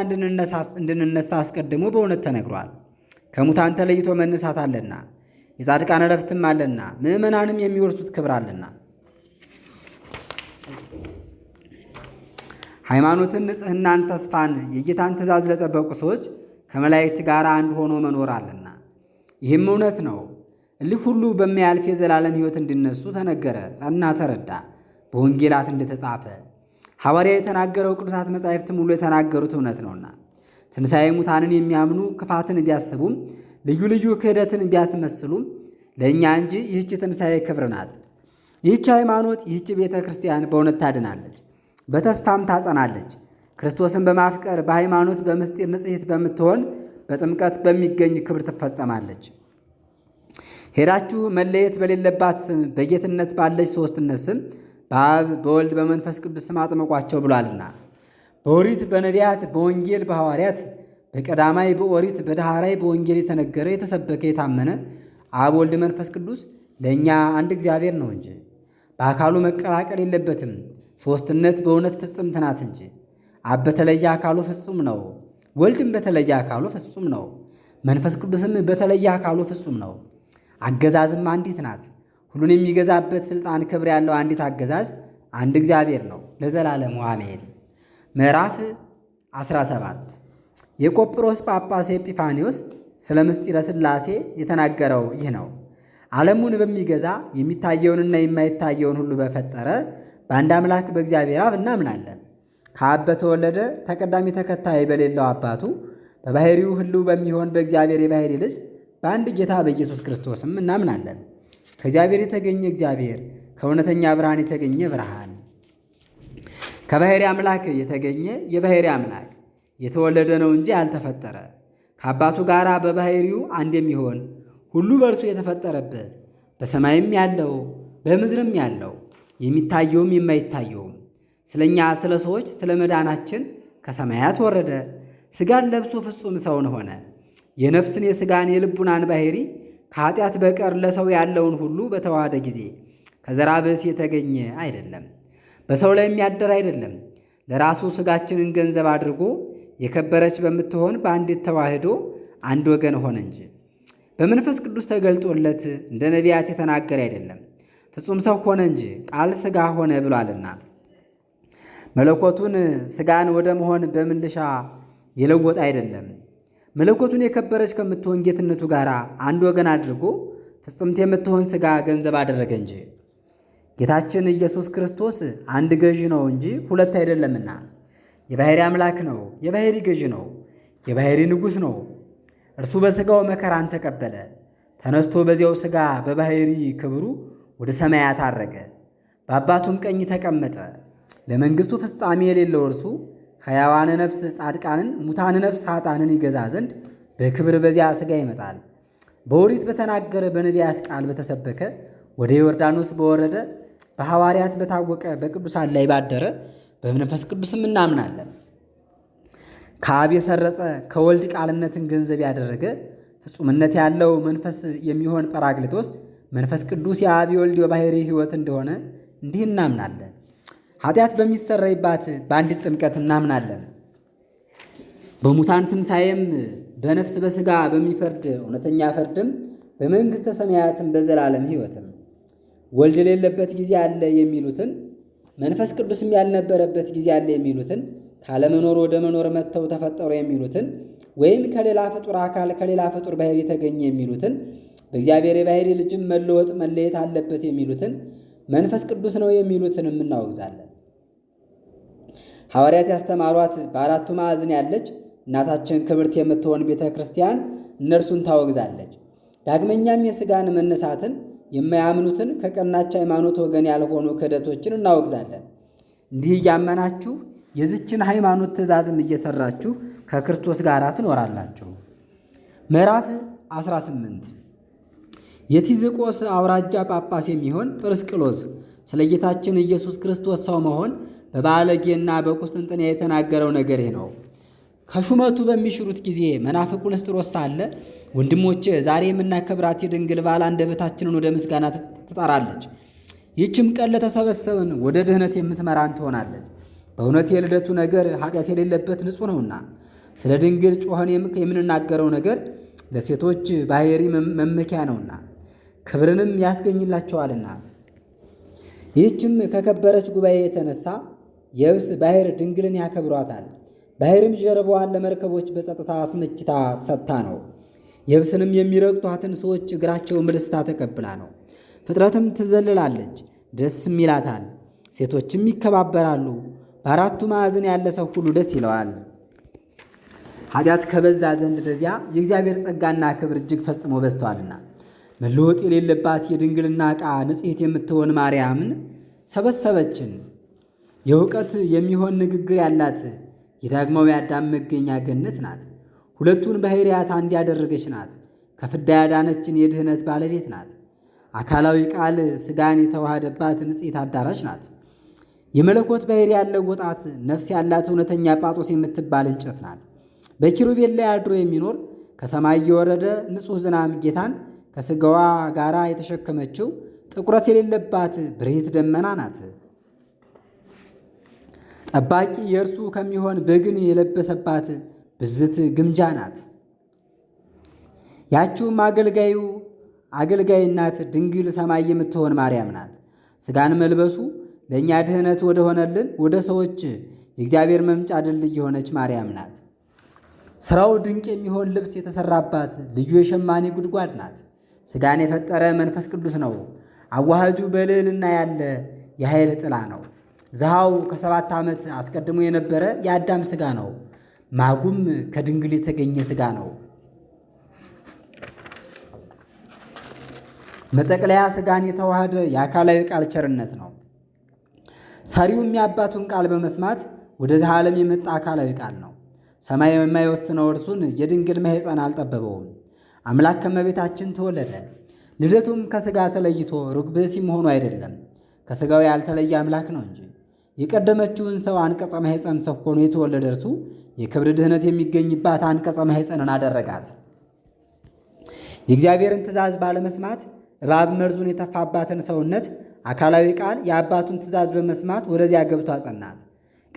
እንድንነሳ አስቀድሞ በእውነት ተነግሯል። ከሙታን ተለይቶ መነሳት አለና፣ የጻድቃን ዕረፍትም አለና፣ ምዕመናንም የሚወርሱት ክብር አለና፣ ሃይማኖትን፣ ንጽሕናን፣ ተስፋን፣ የጌታን ትእዛዝ ለጠበቁ ሰዎች ከመላእክት ጋር አንድ ሆኖ መኖር አለና፣ ይህም እውነት ነው። እሊህ ሁሉ በሚያልፍ የዘላለም ሕይወት እንዲነሱ ተነገረ፣ ጸና፣ ተረዳ። በወንጌላት እንደተጻፈ ሐዋርያ የተናገረው ቅዱሳት መጻሕፍትም ሁሉ የተናገሩት እውነት ነውና ትንሣኤ ሙታንን የሚያምኑ ክፋትን ቢያስቡም ልዩ ልዩ ክህደትን ቢያስመስሉም ለእኛ እንጂ ይህች ትንሣኤ ክብር ናት። ይህች ሃይማኖት፣ ይህች ቤተ ክርስቲያን በእውነት ታድናለች፣ በተስፋም ታጸናለች። ክርስቶስን በማፍቀር በሃይማኖት በምስጢር ንጽሕት በምትሆን በጥምቀት በሚገኝ ክብር ትፈጸማለች። ሄዳችሁ መለየት በሌለባት ስም በጌትነት ባለች ሦስትነት ስም በአብ በወልድ በመንፈስ ቅዱስ ስም አጥምቋቸው ብሏልና በኦሪት በነቢያት በወንጌል በሐዋርያት በቀዳማይ በኦሪት በዳህራይ በወንጌል የተነገረ የተሰበከ የታመነ አብ ወልድ መንፈስ ቅዱስ ለእኛ አንድ እግዚአብሔር ነው እንጂ በአካሉ መቀላቀል የለበትም። ሦስትነት በእውነት ፍጽምት ናት እንጂ አብ በተለየ አካሉ ፍጹም ነው፣ ወልድም በተለየ አካሉ ፍጹም ነው፣ መንፈስ ቅዱስም በተለየ አካሉ ፍጹም ነው። አገዛዝም አንዲት ናት። ሁሉን የሚገዛበት ሥልጣን ክብር ያለው አንዲት አገዛዝ አንድ እግዚአብሔር ነው ለዘላለሙ አሜን። ምዕራፍ 17 የቆጵሮስ ጳጳስ ኤጲፋንዮስ ስለ ምስጢረ ሥላሴ የተናገረው ይህ ነው። ዓለሙን በሚገዛ የሚታየውንና የማይታየውን ሁሉ በፈጠረ በአንድ አምላክ በእግዚአብሔር አብ እናምናለን። ከአብ በተወለደ ተቀዳሚ ተከታይ በሌለው አባቱ በባሕሪው ሕልው በሚሆን በእግዚአብሔር የባሕሪ ልጅ በአንድ ጌታ በኢየሱስ ክርስቶስም እናምናለን። ከእግዚአብሔር የተገኘ እግዚአብሔር፣ ከእውነተኛ ብርሃን የተገኘ ብርሃን፣ ከባሕሪ አምላክ የተገኘ የባሕሪ አምላክ፣ የተወለደ ነው እንጂ ያልተፈጠረ፣ ከአባቱ ጋር በባሕሪው አንድ የሚሆን ሁሉ በእርሱ የተፈጠረበት፣ በሰማይም ያለው በምድርም ያለው የሚታየውም የማይታየውም፣ ስለ እኛ ስለ ሰዎች ስለ መዳናችን ከሰማያት ወረደ፣ ሥጋን ለብሶ ፍጹም ሰውን ሆነ። የነፍስን የሥጋን የልቡናን ባሕሪ ከኃጢአት በቀር ለሰው ያለውን ሁሉ በተዋሃደ ጊዜ ከዘራ ብእስ የተገኘ አይደለም፣ በሰው ላይ የሚያደር አይደለም። ለራሱ ሥጋችንን ገንዘብ አድርጎ የከበረች በምትሆን በአንዲት ተዋህዶ አንድ ወገን ሆነ እንጂ በመንፈስ ቅዱስ ተገልጦለት እንደ ነቢያት የተናገረ አይደለም። ፍጹም ሰው ሆነ እንጂ ቃል ሥጋ ሆነ ብሏልና መለኮቱን ሥጋን ወደ መሆን በምልሻ የለወጠ አይደለም። መለኮቱን የከበረች ከምትሆን ጌትነቱ ጋር አንድ ወገን አድርጎ ፍጽምት የምትሆን ሥጋ ገንዘብ አደረገ እንጂ። ጌታችን ኢየሱስ ክርስቶስ አንድ ገዥ ነው እንጂ ሁለት አይደለምና የባሕሪ አምላክ ነው፣ የባሕሪ ገዥ ነው፣ የባሕሪ ንጉሥ ነው። እርሱ በሥጋው መከራን ተቀበለ። ተነስቶ በዚያው ሥጋ በባሕሪ ክብሩ ወደ ሰማያት አረገ፣ በአባቱም ቀኝ ተቀመጠ። ለመንግሥቱ ፍጻሜ የሌለው እርሱ ሕያዋን ነፍስ ጻድቃንን፣ ሙታን ነፍስ ኃጥአንን ይገዛ ዘንድ በክብር በዚያ ሥጋ ይመጣል። በኦሪት በተናገረ በነቢያት ቃል በተሰበከ ወደ ዮርዳኖስ በወረደ በሐዋርያት በታወቀ በቅዱሳን ላይ ባደረ በመንፈስ ቅዱስም እናምናለን። ከአብ የሰረጸ ከወልድ ቃልነትን ገንዘብ ያደረገ ፍጹምነት ያለው መንፈስ የሚሆን ጰራቅሊጦስ መንፈስ ቅዱስ የአብ የወልድ የባሕሪ ሕይወት እንደሆነ እንዲህ እናምናለን። ኃጢአት በሚሰረይባት በአንዲት ጥምቀት እናምናለን። በሙታን ትንሣኤም በነፍስ በሥጋ በሚፈርድ እውነተኛ ፍርድም በመንግሥተ ሰማያትም በዘላለም ሕይወትም ወልድ የሌለበት ጊዜ አለ የሚሉትን፣ መንፈስ ቅዱስም ያልነበረበት ጊዜ አለ የሚሉትን፣ ካለመኖር ወደ መኖር መጥተው ተፈጠሩ የሚሉትን፣ ወይም ከሌላ ፍጡር አካል ከሌላ ፍጡር ባሕርይ የተገኘ የሚሉትን፣ በእግዚአብሔር የባሕርይ ልጅም መለወጥ መለየት አለበት የሚሉትን፣ መንፈስ ቅዱስ ነው የሚሉትንም እናወግዛለን። ሐዋርያት ያስተማሯት በአራቱ ማዕዘን ያለች እናታችን ክብርት የምትሆን ቤተ ክርስቲያን እነርሱን ታወግዛለች። ዳግመኛም የሥጋን መነሳትን የማያምኑትን ከቀናች ሃይማኖት ወገን ያልሆኑ ክህደቶችን እናወግዛለን። እንዲህ እያመናችሁ የዝችን ሃይማኖት ትእዛዝም እየሠራችሁ ከክርስቶስ ጋር ትኖራላችሁ። ምዕራፍ 18 የቲዝቆስ አውራጃ ጳጳስ የሚሆን ጵርስቅሎስ ስለ ጌታችን ኢየሱስ ክርስቶስ ሰው መሆን በባለጌና በቁስጥንጥንያ የተናገረው ነገር ይህ ነው። ከሹመቱ በሚሽሩት ጊዜ መናፍቁ ንስጥሮስ ሳለ ወንድሞቼ ዛሬ የምናከብራት የድንግል በዓል አንደበታችንን ወደ ምስጋና ትጠራለች። ይህችም ቀን ለተሰበሰብን ወደ ድኅነት የምትመራን ትሆናለች። በእውነት የልደቱ ነገር ኃጢአት የሌለበት ንጹሕ ነውና ስለ ድንግል ጮኸን የምንናገረው ነገር ለሴቶች ባሕርይ መመኪያ ነውና ክብርንም ያስገኝላቸዋልና። ይህችም ከከበረች ጉባኤ የተነሳ የብስ ባሕር ድንግልን ያከብሯታል። ባሕርም ጀርባዋን ለመርከቦች በጸጥታ አስመችታ ሰጥታ ነው። የብስንም የሚረግጧትን ሰዎች እግራቸውን በደስታ ተቀብላ ነው። ፍጥረትም ትዘልላለች፣ ደስም ይላታል። ሴቶችም ይከባበራሉ። በአራቱ ማዕዘን ያለ ሰው ሁሉ ደስ ይለዋል። ኃጢአት ከበዛ ዘንድ በዚያ የእግዚአብሔር ጸጋና ክብር እጅግ ፈጽሞ በዝቷልና መለወጥ የሌለባት የድንግልና ዕቃ ንጽሕት የምትሆን ማርያምን ሰበሰበችን። የእውቀት የሚሆን ንግግር ያላት የዳግማዊ አዳም መገኛ ገነት ናት። ሁለቱን ባሕርያት አንድ ያደረገች ናት። ከፍዳ ያዳነችን የድኅነት ባለቤት ናት። አካላዊ ቃል ሥጋን የተዋሃደባት ንጽሕት አዳራሽ ናት። የመለኮት ባሕርይ ያለው ወጣት ነፍስ ያላት እውነተኛ ጳጦስ የምትባል እንጨት ናት። በኪሩቤል ላይ አድሮ የሚኖር ከሰማይ የወረደ ንጹሕ ዝናም ጌታን ከሥጋዋ ጋር የተሸከመችው ጥቁረት የሌለባት ብርሂት ደመና ናት። ጠባቂ የእርሱ ከሚሆን በግን የለበሰባት ብዝት ግምጃ ናት። ያችውም አገልጋይ ናት። ድንግል ሰማይ የምትሆን ማርያም ናት። ሥጋን መልበሱ ለእኛ ድኅነት ወደ ሆነልን ወደ ሰዎች የእግዚአብሔር መምጫ ድልድይ የሆነች ማርያም ናት። ሥራው ድንቅ የሚሆን ልብስ የተሠራባት ልዩ የሸማኔ ጉድጓድ ናት። ሥጋን የፈጠረ መንፈስ ቅዱስ ነው። አዋሃጁ በልዕልና ያለ የኃይል ጥላ ነው። ዝሃው ከ7 ዓመት አስቀድሞ የነበረ የአዳም ሥጋ ነው። ማጉም ከድንግል የተገኘ ሥጋ ነው። መጠቅለያ ሥጋን የተዋሃደ የአካላዊ ቃል ቸርነት ነው። ሰሪውም የአባቱን ቃል በመስማት ወደዚህ ዓለም የመጣ አካላዊ ቃል ነው። ሰማይ የማይወስነው እርሱን የድንግል ማኅፀን አልጠበበውም። አምላክ ከመቤታችን ተወለደ። ልደቱም ከሥጋ ተለይቶ ሩቅ ብእሲ መሆኑ አይደለም፣ ከሥጋው ያልተለየ አምላክ ነው እንጂ። የቀደመችውን ሰው አንቀጸ ማኅፀን ሰው ሆኖ የተወለደ እርሱ የክብር ድኅነት የሚገኝባት አንቀጸ ማኅፀንን አደረጋት። የእግዚአብሔርን ትእዛዝ ባለመስማት እባብ መርዙን የተፋባትን ሰውነት አካላዊ ቃል የአባቱን ትእዛዝ በመስማት ወደዚያ ገብቶ አጸናት።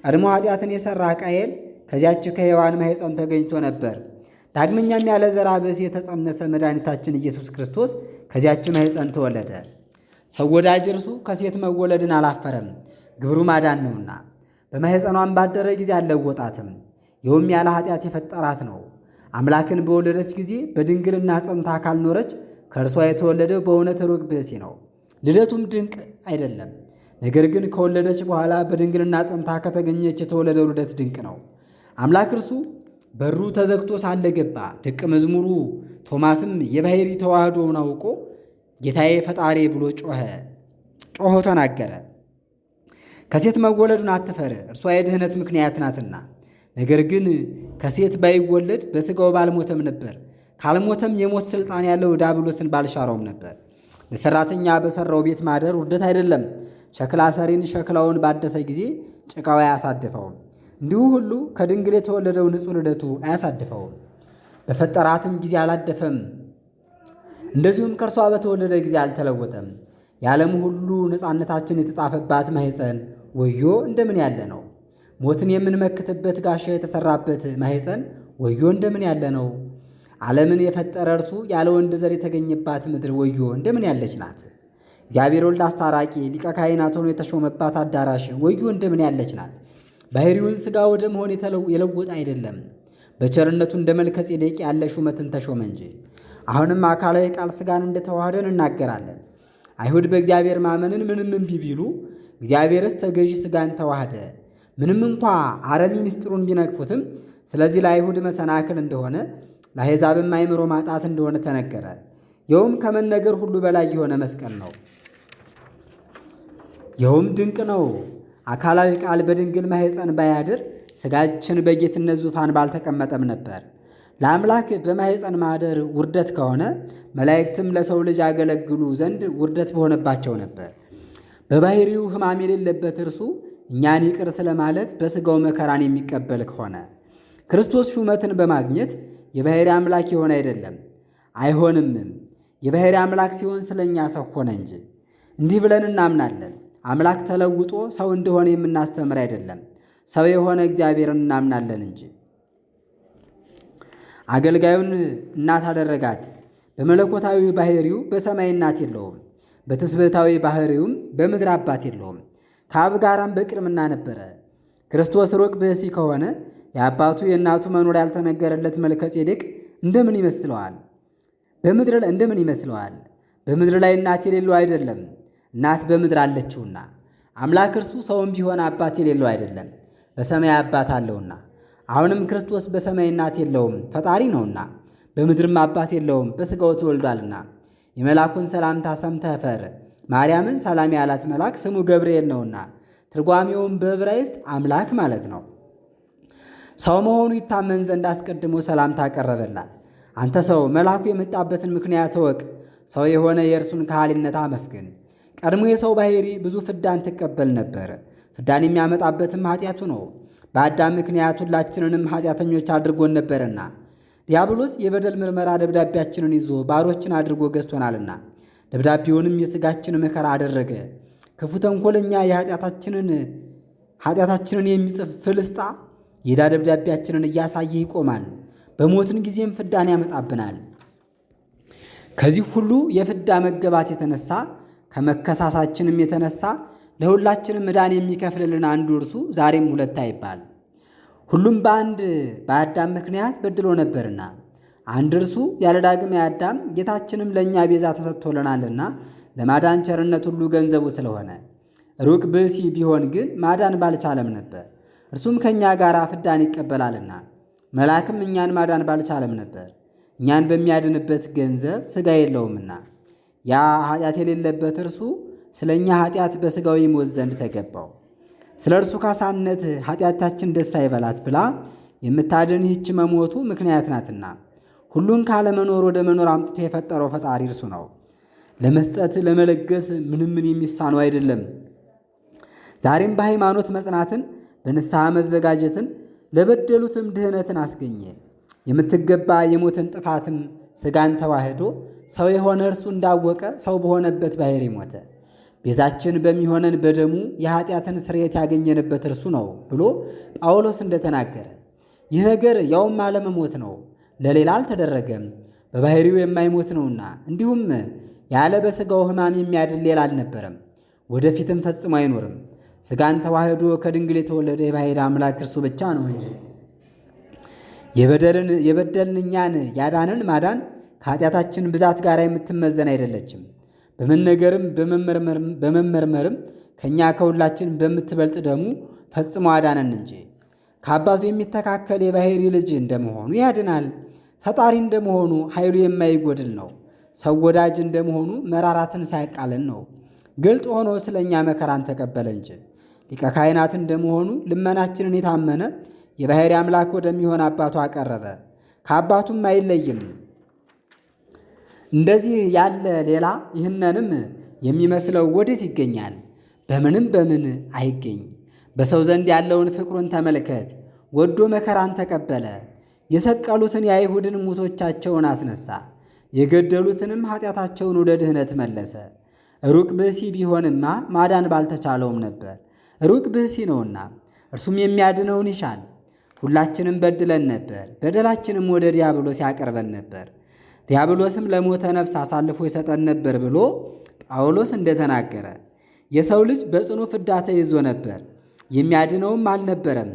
ቀድሞ ኃጢአትን የሠራ ቃየል ከዚያች ከሔዋን ማኅፀን ተገኝቶ ነበር። ዳግመኛም ያለ ዘራ ብእሲ የተጸነሰ መድኃኒታችን ኢየሱስ ክርስቶስ ከዚያች ማኅፀን ተወለደ። ሰው ወዳጅ እርሱ ከሴት መወለድን አላፈረም፣ ግብሩ ማዳን ነውና። በማኅፀኗም ባደረ ጊዜ አልለወጣትም። ይኸውም ያለ ኃጢአት የፈጠራት ነው። አምላክን በወለደች ጊዜ በድንግልና ጸንታ ካልኖረች ከእርሷ የተወለደው በእውነት ሩቅ ብእሲ ነው። ልደቱም ድንቅ አይደለም። ነገር ግን ከወለደች በኋላ በድንግልና ጸንታ ከተገኘች የተወለደው ልደት ድንቅ ነው። አምላክ እርሱ በሩ ተዘግቶ ሳለ ገባ። ደቀ መዝሙሩ ቶማስም የባሕርይ ተዋህዶውን አውቆ ጌታዬ ፈጣሪ ብሎ ጮሆ ተናገረ። ከሴት መወለዱን አትፈር፣ እርሷ የድኅነት ምክንያት ናትና። ነገር ግን ከሴት ባይወለድ በሥጋው ባልሞተም ነበር። ካልሞተም የሞት ሥልጣን ያለው ዲያብሎስን ባልሻረውም ነበር። ለሠራተኛ በሠራው ቤት ማደር ውርደት አይደለም። ሸክላ ሰሪን ሸክላውን ባደሰ ጊዜ ጭቃው አያሳድፈውም። እንዲሁ ሁሉ ከድንግል የተወለደው ንጹሕ ልደቱ አያሳድፈውም። በፈጠራትም ጊዜ አላደፈም። እንደዚሁም ከእርሷ በተወለደ ጊዜ አልተለወጠም። የዓለም ሁሉ ነፃነታችን የተጻፈባት ማኅፀን ወዮ እንደምን ያለ ነው! ሞትን የምንመክትበት ጋሻ የተሠራበት ማኅፀን ወዮ እንደምን ያለ ነው! ዓለምን የፈጠረ እርሱ ያለ ወንድ ዘር የተገኘባት ምድር ወዮ እንደምን ያለች ናት! እግዚአብሔር ወልድ አስታራቂ ሊቀ ካህናት ሆኖ የተሾመባት አዳራሽ ወዮ እንደምን ያለች ናት! ባሕርዩን ሥጋ ወደ መሆን የለወጠ አይደለም። በቸርነቱ እንደ መልከ ጼዴቅ ያለ ሹመትን ተሾመ እንጂ። አሁንም አካላዊ ቃል ሥጋን እንደተዋህደ እናገራለን። አይሁድ በእግዚአብሔር ማመንን ምንም እምቢ ቢሉ እግዚአብሔርስ ተገዢ ሥጋን ተዋህደ። ምንም እንኳ አረሚ ምስጢሩን ቢነቅፉትም ስለዚህ ለአይሁድ መሰናክል እንደሆነ ለአሕዛብም አእምሮ ማጣት እንደሆነ ተነገረ። ይኸውም ከመነገር ሁሉ በላይ የሆነ መስቀል ነው። ይኸውም ድንቅ ነው። አካላዊ ቃል በድንግል ማኅፀን ባያድር ሥጋችን በጌትነት ዙፋን ባልተቀመጠም ነበር። ለአምላክ በማኅፀን ማደር ውርደት ከሆነ መላእክትም ለሰው ልጅ ያገለግሉ ዘንድ ውርደት በሆነባቸው ነበር። በባሕርዩ ሕማም የሌለበት እርሱ እኛን ይቅር ስለማለት በሥጋው መከራን የሚቀበል ከሆነ ክርስቶስ ሹመትን በማግኘት የባሕርይ አምላክ የሆነ አይደለም፣ አይሆንምም። የባሕርይ አምላክ ሲሆን ስለ እኛ ሰው ሆነ እንጂ። እንዲህ ብለን እናምናለን። አምላክ ተለውጦ ሰው እንደሆነ የምናስተምር አይደለም፣ ሰው የሆነ እግዚአብሔርን እናምናለን እንጂ። አገልጋዩን እናት አደረጋት። በመለኮታዊ ባሕርዩ በሰማይ እናት የለውም፣ በትስብእታዊ ባሕርዩም በምድር አባት የለውም። ከአብ ጋራም በቅድምና ነበረ። ክርስቶስ ሩቅ ብእሲ ከሆነ የአባቱ የእናቱ መኖር ያልተነገረለት መልከ ጼዴቅ እንደምን ይመስለዋል? እንደምን ይመስለዋል? በምድር ላይ እናት የሌለው አይደለም፣ እናት በምድር አለችውና። አምላክ እርሱ ሰውም ቢሆን አባት የሌለው አይደለም፣ በሰማይ አባት አለውና። አሁንም ክርስቶስ በሰማይ እናት የለውም፣ ፈጣሪ ነውና። በምድርም አባት የለውም፣ በሥጋው ተወልዷልና። የመልአኩን ሰላምታ ሰምተህ ፈር። ማርያምን ሰላም ያላት መልአክ ስሙ ገብርኤል ነውና፣ ትርጓሜውም በዕብራይስጥ አምላክ ማለት ነው። ሰው መሆኑ ይታመን ዘንድ አስቀድሞ ሰላምታ ቀረበላት። አንተ ሰው መልአኩ የመጣበትን ምክንያት እወቅ፣ ሰው የሆነ የእርሱን ካህሊነት አመስግን። ቀድሞ የሰው ባሕርይ ብዙ ፍዳን ትቀበል ነበር። ፍዳን የሚያመጣበትም ኃጢአቱ ነው። በአዳም ምክንያት ሁላችንንም ኃጢአተኞች አድርጎን ነበርና ዲያብሎስ የበደል ምርመራ ደብዳቤያችንን ይዞ ባሮችን አድርጎ ገዝቶናልና ደብዳቤውንም የሥጋችን መከራ አደረገ። ክፉ ተንኮለኛ ኃጢአታችንን የሚጽፍ ፍልስጣ የዕዳ ደብዳቤያችንን እያሳየ ይቆማል። በሞትን ጊዜም ፍዳን ያመጣብናል። ከዚህ ሁሉ የፍዳ መገባት የተነሳ ከመከሳሳችንም የተነሳ ለሁላችንም ዕዳን የሚከፍልልን አንዱ እርሱ ዛሬም ሁለት አይባል። ሁሉም በአንድ በአዳም ምክንያት በድሎ ነበርና አንድ እርሱ ያለ ዳግም አዳም ጌታችንም ለእኛ ቤዛ ተሰጥቶልናልና ለማዳን ቸርነት ሁሉ ገንዘቡ ስለሆነ ሩቅ ብእሲ ቢሆን ግን ማዳን ባልቻለም ነበር። እርሱም ከእኛ ጋር ፍዳን ይቀበላልና መልአክም እኛን ማዳን ባልቻለም ነበር፣ እኛን በሚያድንበት ገንዘብ ሥጋ የለውምና። ያ ኃጢአት የሌለበት እርሱ ስለ እኛ ኃጢአት በሥጋው ይሞት ዘንድ ተገባው። ስለ እርሱ ካሳነት ኃጢአታችን ደስ አይበላት ብላ የምታድን ይህች መሞቱ ምክንያት ናትና ሁሉን ካለመኖር ወደ መኖር አምጥቶ የፈጠረው ፈጣሪ እርሱ ነው። ለመስጠት ለመለገስ ምንም የሚሳነው አይደለም። ዛሬም በሃይማኖት መጽናትን በንስሐ መዘጋጀትን ለበደሉትም ድህነትን አስገኘ። የምትገባ የሞትን ጥፋትም ሥጋን ተዋህዶ ሰው የሆነ እርሱ እንዳወቀ ሰው በሆነበት ባሕርይ ሞተ። ቤዛችን በሚሆነን በደሙ የኃጢአትን ስርየት ያገኘንበት እርሱ ነው ብሎ ጳውሎስ እንደተናገረ ይህ ነገር ያውም አለመሞት ነው፣ ለሌላ አልተደረገም፣ በባሕርዩ የማይሞት ነውና። እንዲሁም ያለ በሥጋው ሕማም የሚያድን ሌላ አልነበረም፣ ወደፊትም ፈጽሞ አይኖርም። ሥጋን ተዋህዶ ከድንግል የተወለደ የባሕርይ አምላክ እርሱ ብቻ ነው እንጂ የበደልን እኛን ያዳንን ማዳን ከኃጢአታችን ብዛት ጋር የምትመዘን አይደለችም። በመነገርም በመመርመርም ከእኛ ከሁላችን በምትበልጥ ደሙ ፈጽሞ አዳነን እንጂ። ከአባቱ የሚተካከል የባሕርይ ልጅ እንደመሆኑ ያድናል። ፈጣሪ እንደመሆኑ ኃይሉ የማይጎድል ነው። ሰው ወዳጅ እንደመሆኑ መራራትን ሳያቃለን ነው። ግልጥ ሆኖ ስለ እኛ መከራን ተቀበለ እንጂ። ሊቀ ካህናት እንደመሆኑ ልመናችንን የታመነ የባሕርይ አምላክ ወደሚሆን አባቱ አቀረበ፣ ከአባቱም አይለይም። እንደዚህ ያለ ሌላ ይህንንም የሚመስለው ወዴት ይገኛል? በምን አይገኝ። በሰው ዘንድ ያለውን ፍቅሩን ተመልከት። ወዶ መከራን ተቀበለ። የሰቀሉትን የአይሁድን ሙቶቻቸውን አስነሳ፣ የገደሉትንም ኃጢአታቸውን ወደ ድህነት መለሰ። ሩቅ ብእሲ ቢሆንማ ማዳን ባልተቻለውም ነበር። ሩቅ ብእሲ ነውና እርሱም የሚያድነውን ይሻል። ሁላችንም በድለን ነበር፣ በደላችንም ወደ ዲያብሎስ ያቀርበን ነበር፣ ዲያብሎስም ለሞተ ነፍስ አሳልፎ ይሰጠን ነበር ብሎ ጳውሎስ እንደተናገረ የሰው ልጅ በጽኑ ፍዳ ተይዞ ነበር፣ የሚያድነውም አልነበረም።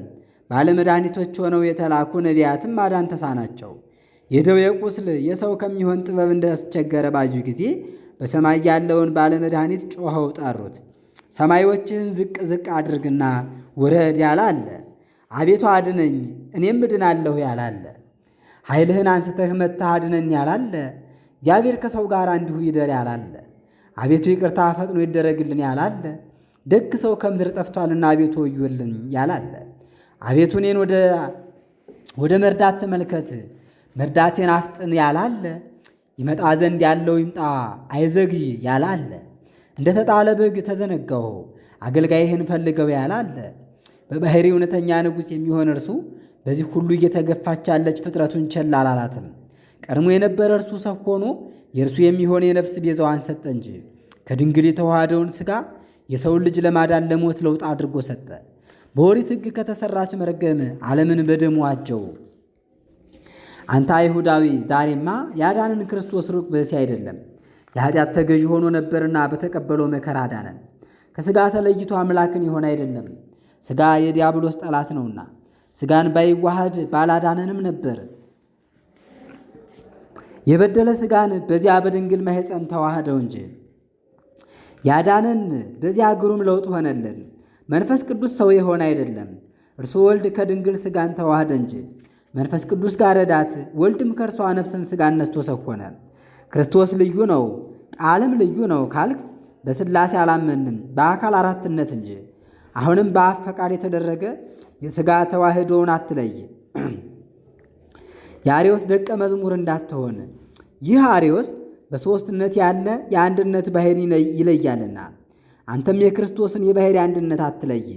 ባለመድኃኒቶች ሆነው የተላኩ ነቢያትም ማዳን ተሳናቸው። የደዌ ቁስል የሰው ከሚሆን ጥበብ እንዳስቸገረ ባዩ ጊዜ በሰማይ ያለውን ባለመድኃኒት ጮኸው ጠሩት። ሰማዮችህን ዝቅ ዝቅ አድርግና ውረድ ያላለ፣ አቤቱ አድነኝ እኔም እድናለሁ ያላለ፣ ኃይልህን አንስተህ መጥተህ አድነኝ ያላለ፣ እግዚአብሔር ከሰው ጋር እንዲሁ ይደር ያላለ፣ አቤቱ ይቅርታ ፈጥኖ ይደረግልን ያላለ፣ ደግ ሰው ከምድር ጠፍቷልና አቤቱ ወዮልኝ ያላለ፣ አቤቱ እኔን ወደ መርዳት ተመልከት መርዳቴን አፍጥን ያላለ፣ ይመጣ ዘንድ ያለው ይምጣ አይዘግይ ያላለ፣ እንደ ተጣለ በግ ተዘነጋሁ አገልጋይህን ፈልገው ያላለ፣ በባሕሪ እውነተኛ ንጉሥ የሚሆን እርሱ በዚህ ሁሉ እየተገፋች ያለች ፍጥረቱን ቸል አላላትም። ቀድሞ የነበረ እርሱ ሰው ሆኖ የእርሱ የሚሆን የነፍስ ቤዛዋን ሰጠ እንጂ ከድንግል የተዋሃደውን ሥጋ የሰውን ልጅ ለማዳን ለሞት ለውጥ አድርጎ ሰጠ። በኦሪት ሕግ ከተሠራች መርገም ዓለምን በደሙ አጀው። አንተ አይሁዳዊ ዛሬማ ያዳንን ክርስቶስ ሩቅ ብእሲ አይደለም፣ የኃጢአት ተገዥ ሆኖ ነበርና በተቀበለው መከራ አዳነን። ከሥጋ ተለይቶ አምላክን የሆነ አይደለም፣ ሥጋ የዲያብሎስ ጠላት ነውና ሥጋን ባይዋሃድ ባላዳነንም ነበር። የበደለ ሥጋን በዚያ በድንግል ማኅፀን ተዋህደው እንጂ ያዳነን በዚያ ግሩም ለውጥ ሆነልን። መንፈስ ቅዱስ ሰው የሆነ አይደለም፣ እርሱ ወልድ ከድንግል ሥጋን ተዋህደ እንጂ መንፈስ ቅዱስ ጋር ረዳት፣ ወልድም ከእርሷ ነፍስን ሥጋን ነስቶ ሰው ሆነ። ክርስቶስ ልዩ ነው ቃልም ልዩ ነው ካልክ በሥላሴ አላመንም፣ በአካል አራትነት እንጂ። አሁንም በአብ ፈቃድ የተደረገ የሥጋ ተዋህዶውን አትለይ፣ የአርዮስ ደቀ መዝሙር እንዳትሆን። ይህ አርዮስ በሦስትነት ያለ የአንድነት ባሕሪ ይለያልና አንተም የክርስቶስን የባሕሪ አንድነት አትለይ።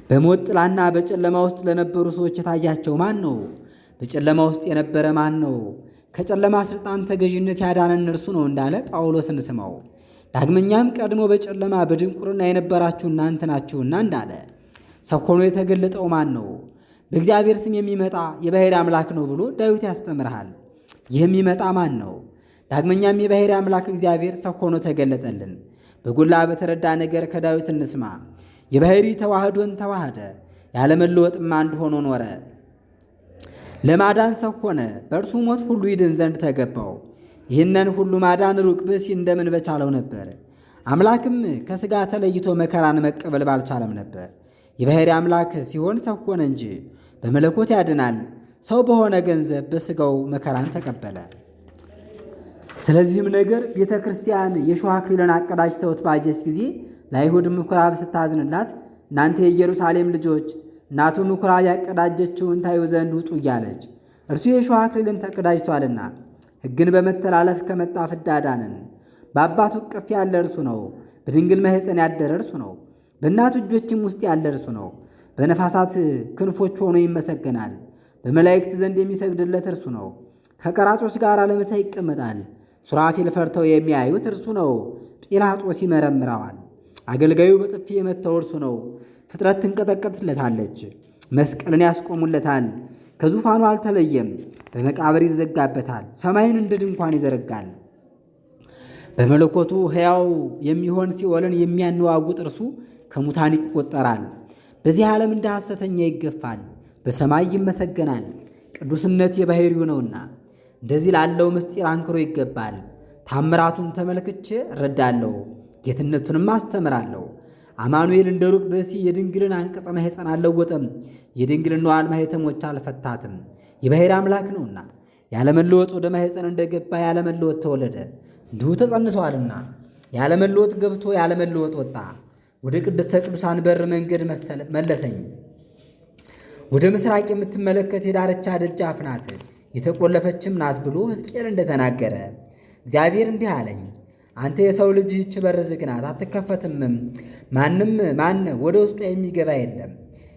በሞት ጥላና በጨለማ ውስጥ ለነበሩ ሰዎች የታያቸው ማን ነው? በጨለማ ውስጥ የነበረ ማን ነው? ከጨለማ ሥልጣን ተገዥነት ያዳነን እርሱ ነው እንዳለ ጳውሎስን ስማው። ዳግመኛም ቀድሞ በጨለማ በድንቁርና የነበራችሁ እናንተ ናችሁና እንዳለ ሰው ሆኖ የተገለጠው ማን ነው? በእግዚአብሔር ስም የሚመጣ የባሕሪ አምላክ ነው ብሎ ዳዊት ያስተምርሃል። ይህ የሚመጣ ማን ነው? ዳግመኛም የባሕሪ አምላክ እግዚአብሔር ሰው ሆኖ ተገለጠልን። በጎላ በተረዳ ነገር ከዳዊት እንስማ። የባሕሪ ተዋህዶን ተዋህደ፣ ያለመለወጥም አንድ ሆኖ ኖረ። ለማዳን ሰው ሆነ፣ በእርሱ ሞት ሁሉ ይድን ዘንድ ተገባው። ይህንን ሁሉ ማዳን ሩቅ ብእሲ እንደምን በቻለው ነበር? አምላክም ከሥጋ ተለይቶ መከራን መቀበል ባልቻለም ነበር። የባሕሪ አምላክ ሲሆን ሰው ሆነ እንጂ በመለኮት ያድናል። ሰው በሆነ ገንዘብ በሥጋው መከራን ተቀበለ። ስለዚህም ነገር ቤተ ክርስቲያን የእሾህ አክሊልን አቀዳጅተውት ባየች ጊዜ ለአይሁድ ምኵራብ ስታዝንላት እናንተ የኢየሩሳሌም ልጆች እናቱ ምኵራብ ያቀዳጀችውን ታዩ ዘንድ ውጡ እያለች፣ እርሱ የእሾህ አክሊልን ተቀዳጅቷልና ሕግን በመተላለፍ ከመጣ ፍዳ አዳነን። በአባቱ እቅፍ ያለ እርሱ ነው። በድንግል ማኅፀን ያደረ እርሱ ነው። በእናቱ እጆችም ውስጥ ያለ እርሱ ነው። በነፋሳት ክንፎች ሆኖ ይመሰገናል። በመላእክት ዘንድ የሚሰግድለት እርሱ ነው። ከቀራጮች ጋር ለምሳ ይቀመጣል። ሱራፊል ፈርተው የሚያዩት እርሱ ነው። ጲላጦስ ይመረምረዋል። አገልጋዩ በጥፊ የመታው እርሱ ነው። ፍጥረት ትንቀጠቀጥለታለች፣ መስቀልን ያስቆሙለታል። ከዙፋኑ አልተለየም። በመቃብር ይዘጋበታል። ሰማይን እንደ ድንኳን ይዘረጋል። በመለኮቱ ሕያው የሚሆን ሲኦልን የሚያነዋውጥ እርሱ ከሙታን ይቆጠራል። በዚህ ዓለም እንደ ሐሰተኛ ይገፋል፣ በሰማይ ይመሰገናል። ቅዱስነት የባሕሪው ነውና እንደዚህ ላለው ምስጢር አንክሮ ይገባል። ታምራቱን ተመልክቼ እረዳለሁ፣ ጌትነቱንም አስተምራለሁ። አማኑኤል እንደ ሩቅ ብእሲ የድንግልን አንቀጸ ማኅፀን አልለወጠም፣ የድንግልናዋን ማኅተሞች አልፈታትም። የባሕሪ አምላክ ነውና ያለመለወጥ ወደ ማኅፀን እንደገባ ያለመለወጥ ተወለደ። እንዲሁ ተጸንሷልና ያለመለወጥ ገብቶ ያለመለወጥ ወጣ። ወደ ቅድስተ ቅዱሳን በር መንገድ መለሰኝ። ወደ ምስራቅ የምትመለከት የዳርቻ ደጃፍ ናት፣ የተቆለፈችም ናት ብሎ ሕዝቅኤል እንደተናገረ እግዚአብሔር እንዲህ አለኝ፣ አንተ የሰው ልጅ ይህች በር ዝግ ናት፣ አትከፈትምም። ማን ወደ ውስጧ የሚገባ የለም።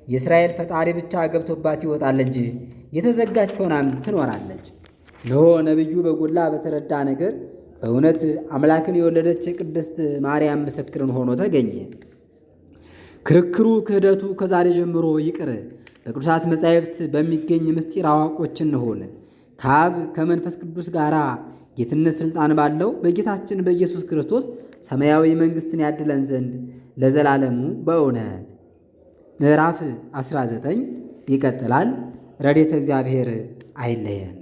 የእስራኤል ፈጣሪ ብቻ ገብቶባት ይወጣል እንጂ የተዘጋች ሆናም ትኖራለች። እነሆ ነቢዩ በጎላ በተረዳ ነገር በእውነት አምላክን የወለደች ቅድስት ማርያም ምስክርን ሆኖ ተገኘ። ክርክሩ ክህደቱ ከዛሬ ጀምሮ ይቅር። በቅዱሳት መጻሕፍት በሚገኝ ምስጢር አዋቆች እንሆን። ከአብ ከመንፈስ ቅዱስ ጋር ጌትነት ሥልጣን ባለው በጌታችን በኢየሱስ ክርስቶስ ሰማያዊ መንግሥትን ያድለን ዘንድ ለዘላለሙ በእውነት። ምዕራፍ 19 ይቀጥላል። ረድኤተ እግዚአብሔር አይለየን።